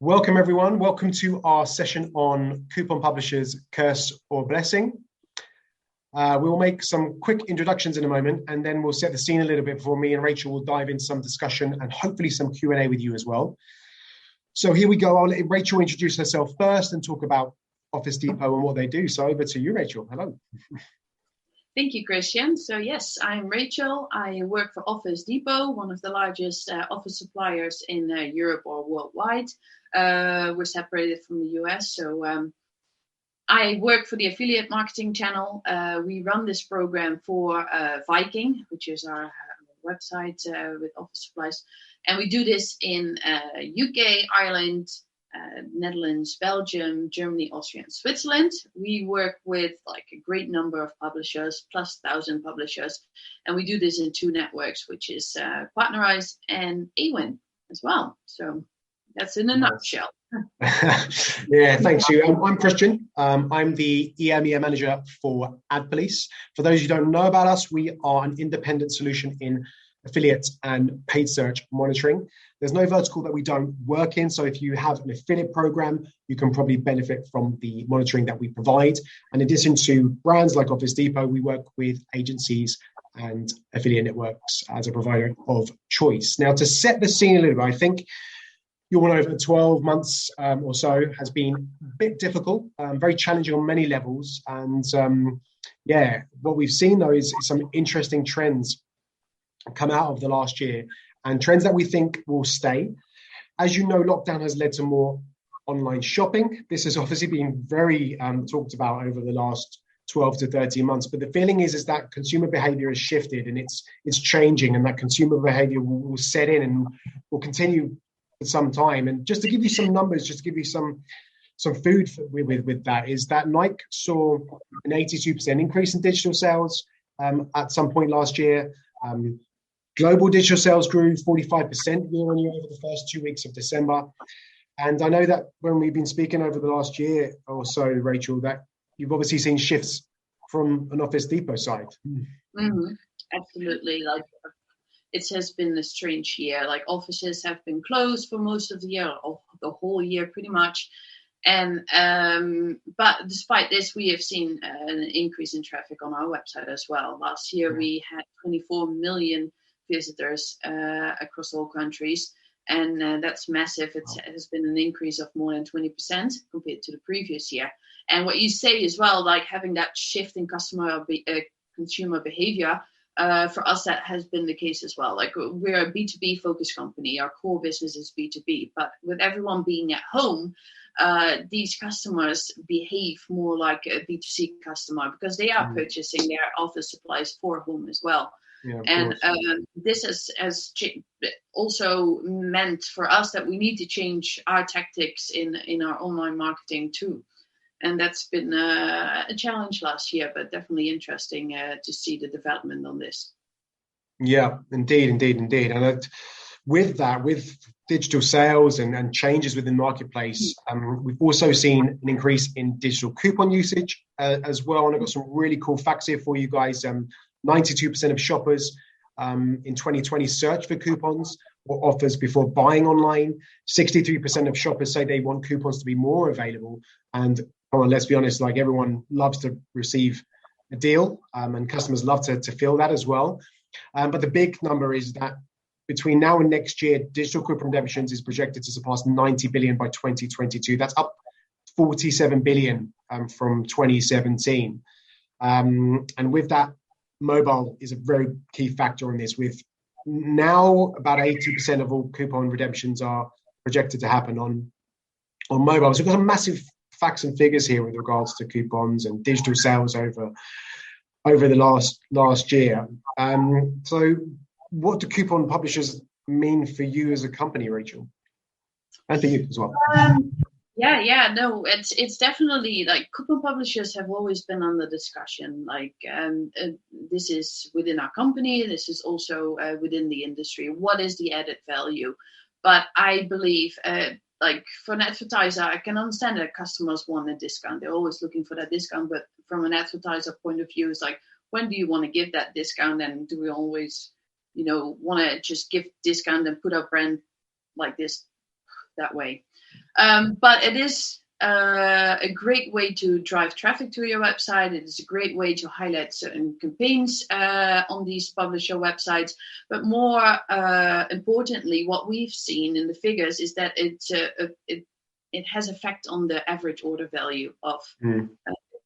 Welcome, everyone. Welcome to our session on coupon publishers, curse or blessing. We will make some quick introductions in a moment, and then we'll set the scene a little bit before me and Rachel will dive into some discussion and hopefully some Q&A with you as well. So here we go. I'll let Rachel introduce herself first and talk about Office Depot and what they do. So over to you, Rachel. Hello. Thank you, Christian. So yes, I'm Rachel. I work for Office Depot, one of the largest office suppliers in Europe or worldwide. We're separated from the US. So I work for the affiliate marketing channel. We run this program for Viking, which is our website with office supplies. And we do this in UK, Ireland, Netherlands, Belgium, Germany, Austria, and Switzerland. We work with like a great number of publishers, plus 1,000 publishers. And we do this in two networks, which is Partnerize and AWIN as well. So that's in a nutshell. Yeah, thanks you. I'm Christian. I'm the EMEA manager for AdPolice. For those who don't know about us, we are an independent solution in affiliate and paid search monitoring. There's no vertical that we don't work in. So if you have an affiliate program, you can probably benefit from the monitoring that we provide. And in addition to brands like Office Depot, we work with agencies and affiliate networks as a provider of choice. Now, to set the scene a little bit, I think your one over 12 months or so has been a bit difficult, very challenging on many levels. And what we've seen though is some interesting trends come out of the last year and trends that we think will stay. As you know, lockdown has led to more online shopping. This has obviously been very talked about over the last 12 to 13 months, but the feeling is that consumer behavior has shifted and it's changing, and that consumer behavior will set in and will continue for some time. And just to give you some numbers, just to give you some food with that, is that Nike saw an 82% increase in digital sales at some point last year. Global digital sales grew 45% year on year over the first 2 weeks of December. And I know that when we've been speaking over the last year or so, Rachel, that you've obviously seen shifts from an Office Depot side. Mm-hmm. Absolutely. Like it has been a strange year. Like offices have been closed for most of the year, or the whole year pretty much. And but despite this, we have seen an increase in traffic on our website as well. Last year, we had 24 million visitors across all countries, and that's massive. It has been an increase of more than 20% compared to the previous year. And what you say as well, like having that shift in consumer behavior, for us, that has been the case as well. Like we're a B2B focused company. Our core business is B2B, but with everyone being at home, these customers behave more like a B2C customer because they are purchasing their office supplies for home as well. Yeah, and this has also meant for us that we need to change our tactics in our online marketing too. And that's been a challenge last year, but definitely interesting to see the development on this. Yeah, indeed. And with digital sales and changes within the marketplace, we've also seen an increase in digital coupon usage as well. And I've got some really cool facts here for you guys. 92% of shoppers in 2020 searched for coupons or offers before buying online. 63% of shoppers say they want coupons to be more available. And let's be honest, like everyone loves to receive a deal, and customers love to feel that as well. But the big number is that between now and next year, digital coupon redemptions is projected to surpass 90 billion by 2022. That's up 47 billion from 2017. And with that, mobile is a very key factor in this. With now about 80% of all coupon redemptions are projected to happen on mobile. So we've got some massive facts and figures here with regards to coupons and digital sales over the last year. So what do coupon publishers mean for you as a company, Rachel? And for you as well. It's definitely like coupon publishers have always been under discussion. Like this is within our company. This is also within the industry. What is the added value? But I believe like for an advertiser, I can understand that customers want a discount. They're always looking for that discount. But from an advertiser point of view, it's like, when do you want to give that discount? And do we always, want to just give discount and put our brand like this that way. But it is a great way to drive traffic to your website. It is a great way to highlight certain campaigns on these publisher websites. But more importantly, what we've seen in the figures is that it has effect on the average order value of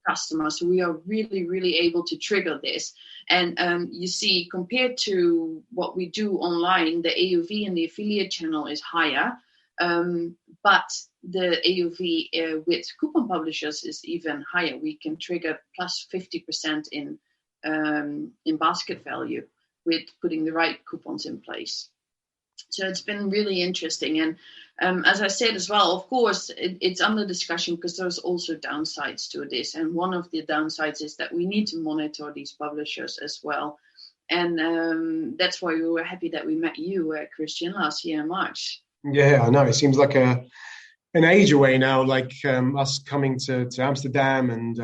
customers. So we are really, really able to trigger this. And you see, compared to what we do online, the AOV in the affiliate channel is higher. But the AOV with coupon publishers is even higher. We can trigger plus 50% in basket value with putting the right coupons in place. So it's been really interesting. And as I said as well, of course, it's under discussion because there's also downsides to this. And one of the downsides is that we need to monitor these publishers as well. And that's why we were happy that we met you, Christian, last year in March. Yeah, I know. It seems like an age away now, like us coming to Amsterdam and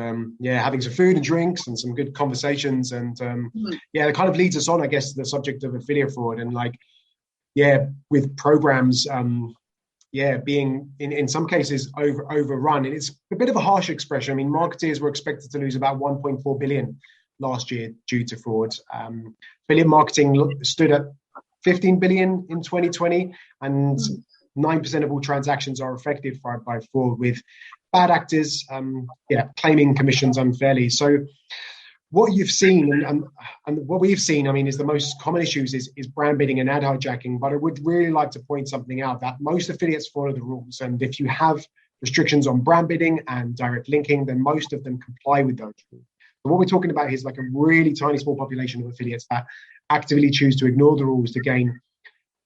having some food and drinks and some good conversations. And it kind of leads us on, I guess, to the subject of affiliate fraud and with programs, being in some cases overrun. And it's a bit of a harsh expression. I mean, marketers were expected to lose about 1.4 billion last year due to fraud. Affiliate marketing stood at 15 billion in 2020, and 9% of all transactions are affected by fraud, with bad actors claiming commissions unfairly. So what you've seen and what we've seen, I mean, is the most common issues is brand bidding and ad hijacking. But I would really like to point something out, that most affiliates follow the rules. And if you have restrictions on brand bidding and direct linking, then most of them comply with those rules. So what we're talking about here is like a really tiny small population of affiliates that actively choose to ignore the rules to gain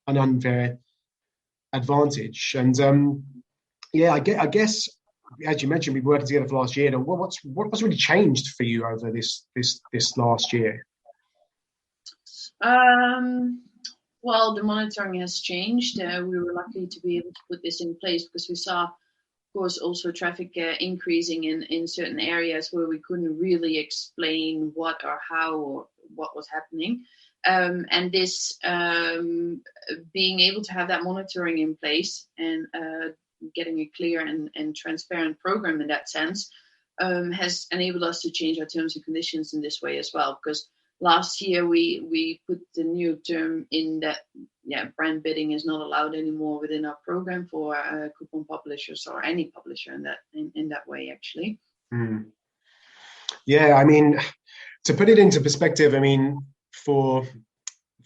an unfair advantage. And I guess as you mentioned, we've been working together for last year. And what's really changed for you over this last year? Well, the monitoring has changed. We were lucky to be able to put this in place because we saw, of course, also traffic increasing in certain areas where we couldn't really explain what or how or what was happening. And this being able to have that monitoring in place and getting a clear and transparent program in that sense has enabled us to change our terms and conditions in this way as well. Because last year we put the new term in that brand bidding is not allowed anymore within our program for coupon publishers or any publisher in that way actually. Yeah, I mean, to put it into perspective, I mean, for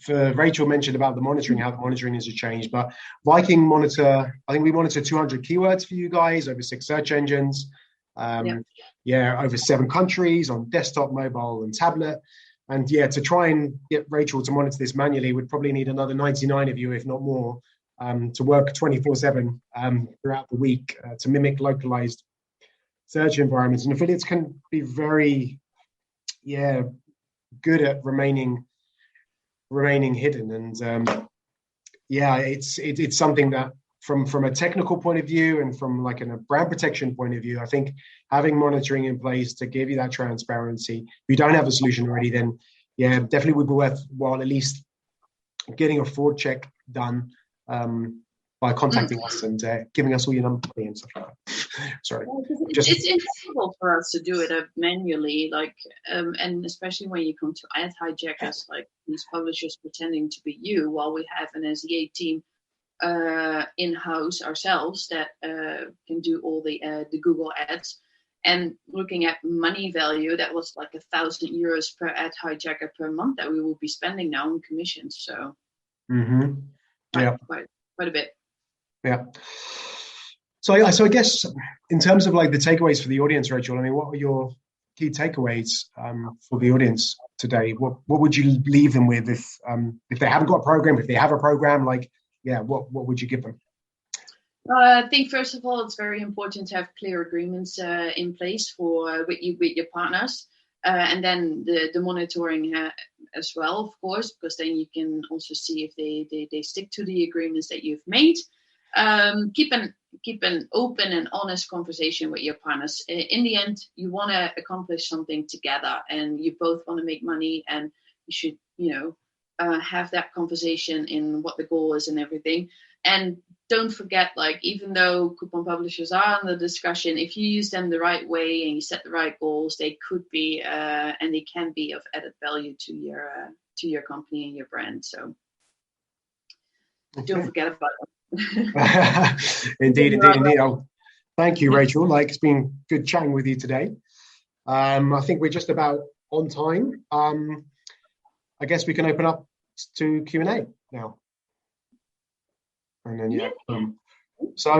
Rachel mentioned about the monitoring, how the monitoring has changed, but Viking monitor, I think we monitor 200 keywords for you guys over 6 search engines, over 7 countries on desktop, mobile and tablet. And to try and get Rachel to monitor this manually would probably need another 99 of you, if not more, to work 24/7 throughout the week to mimic localized search environments. And affiliates can be very, good at remaining hidden. And it's something that from a technical point of view and from like a brand protection point of view, I think having monitoring in place to give you that transparency. If you don't have a solution already, then definitely would be worthwhile at least getting a fraud check done by contacting us and giving us all your number and stuff like that. Sorry. It's impossible for us to do it manually, and especially when you come to ad hijackers, like these publishers pretending to be you, while we have an SEA team in-house ourselves that can do all the Google ads. And looking at money value, that was like €1,000 per ad hijacker per month that we will be spending now on commissions. So quite a bit. Yeah. So I guess in terms of like the takeaways for the audience, Rachel, I mean, what are your key takeaways for the audience today? What would you leave them with if they haven't got a program, if they have a program, what would you give them? I think first of all, it's very important to have clear agreements in place with your partners, and then the monitoring as well, of course, because then you can also see if they stick to the agreements that you've made. Keep an open and honest conversation with your partners. In the end, you want to accomplish something together, and you both want to make money, and you should have that conversation in what the goal is and everything. And don't forget, like, even though coupon publishers are in the discussion, if you use them the right way and you set the right goals, they could be and they can be of added value to your company and your brand. So don't forget about them. Indeed. Oh, thank you, Rachel. Like, it's been good chatting with you today. I think we're just about on time. I guess we can open up to Q&A now. And then, so